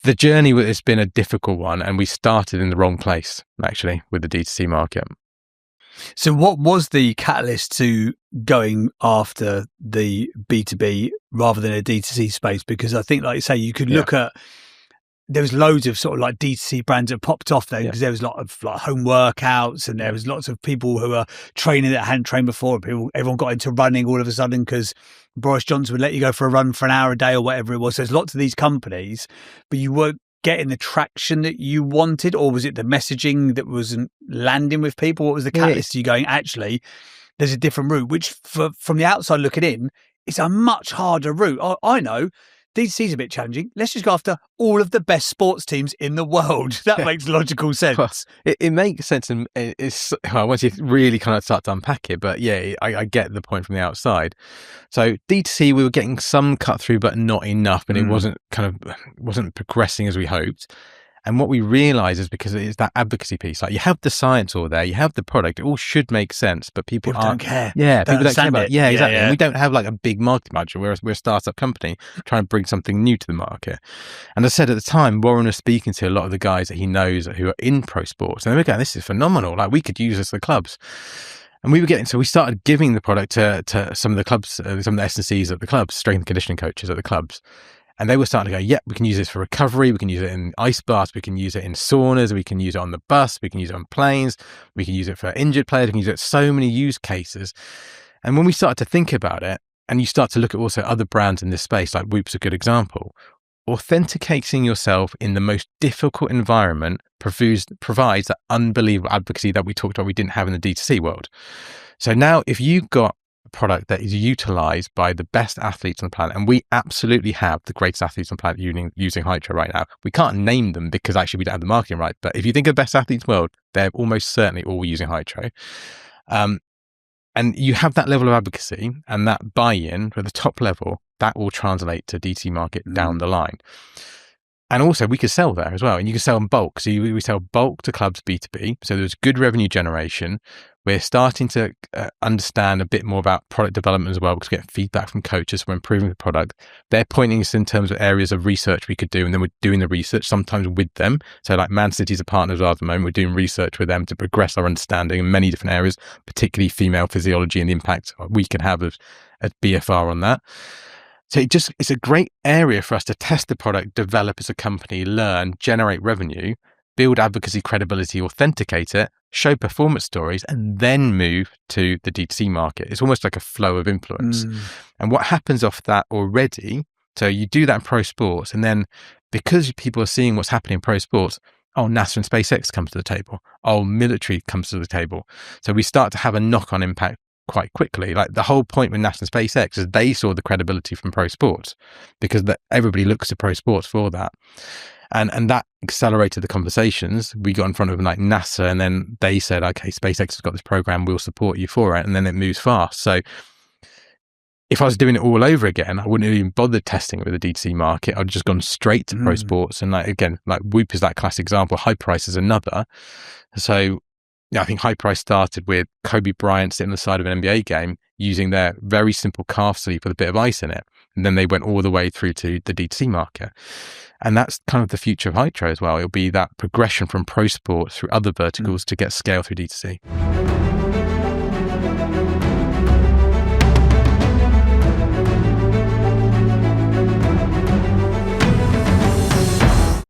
The journey has been a difficult one, and we started in the wrong place, actually, with the D2C market. So what was the catalyst to going after the B2B rather than a D2C space? Because I think, like you say, you could look at, there was loads of sort of like D2C brands that popped off there because there was a lot of like home workouts, and there was lots of people who were training that hadn't trained before. Everyone got into running all of a sudden because Boris Johnson would let you go for a run for an hour a day or whatever it was. So there's lots of these companies, but you weren't getting the traction that you wanted, or was it the messaging that wasn't landing with people? What was the catalyst to you going, actually, there's a different route, which from the outside looking in, it's a much harder route. I know. D2C is a bit challenging. Let's just go after all of the best sports teams in the world. That makes logical sense. Well, it makes sense, and it's once you really kind of start to unpack it. But yeah, I get the point from the outside. So D2C, we were getting some cut through, but not enough, and it wasn't progressing as we hoped. And what we realize is because it's that advocacy piece. Like, you have the science all there, you have the product, it all should make sense, but people don't care. Yeah, people don't care about it. Yeah, exactly. Yeah. And we don't have like a big marketing budget. We're a startup company trying to bring something new to the market. And as I said at the time, Warren was speaking to a lot of the guys that he knows who are in pro sports, and they were going, "This is phenomenal. Like, we could use this at the clubs." And we started giving the product to some of the clubs, some of the S&Cs at the clubs, strength and conditioning coaches at the clubs. And they were starting to go, we can use this for recovery. We can use it in ice baths. We can use it in saunas. We can use it on the bus. We can use it on planes. We can use it for injured players. We can use it so many use cases. And when we started to think about it, and you start to look at also other brands in this space, like Whoop's a good example, authenticating yourself in the most difficult environment provides that unbelievable advocacy that we talked about we didn't have in the D2C world. So now if you've got product that is utilized by the best athletes on the planet, and we absolutely have the greatest athletes on the planet using Hytro right now. We can't name them because actually we don't have the marketing right, but if you think of the best athletes in the world, they're almost certainly all using Hytro. And you have that level of advocacy and that buy-in at the top level, that will translate to DTC market down the line. And also we could sell there as well, and you can sell in bulk. So we sell bulk to clubs B2B. So there's good revenue generation. We're starting to understand a bit more about product development as well, because we get feedback from coaches for improving the product. They're pointing us in terms of areas of research we could do, and then we're doing the research sometimes with them. So like Man City's a partner as well at the moment. We're doing research with them to progress our understanding in many different areas, particularly female physiology and the impact we can have as BFR on that. So it's a great area for us to test the product, develop as a company, learn, generate revenue, build advocacy credibility, authenticate it, show performance stories, and then move to the D2C market. It's almost like a flow of influence. And what happens off that already, so you do that in pro sports, and then because people are seeing what's happening in pro sports, NASA and SpaceX comes to the table. Military comes to the table. So we start to have a knock-on impact quite quickly. Like the whole point with NASA and SpaceX is they saw the credibility from pro sports, because everybody looks to pro sports for that. And that accelerated the conversations. We got in front of like NASA, and then they said, okay, SpaceX has got this program, we'll support you for it. And then it moves fast. So if I was doing it all over again, I wouldn't have even bothered testing it with the D2C market. I'd just gone straight to pro sports. And like Whoop is that classic example. High Price is another. So I think High Price started with Kobe Bryant sitting on the side of an NBA game using their very simple calf sleeve with a bit of ice in it. And then they went all the way through to the D2C market. And that's kind of the future of Hytro as well. It'll be that progression from pro sports through other verticals to get scale through D2C.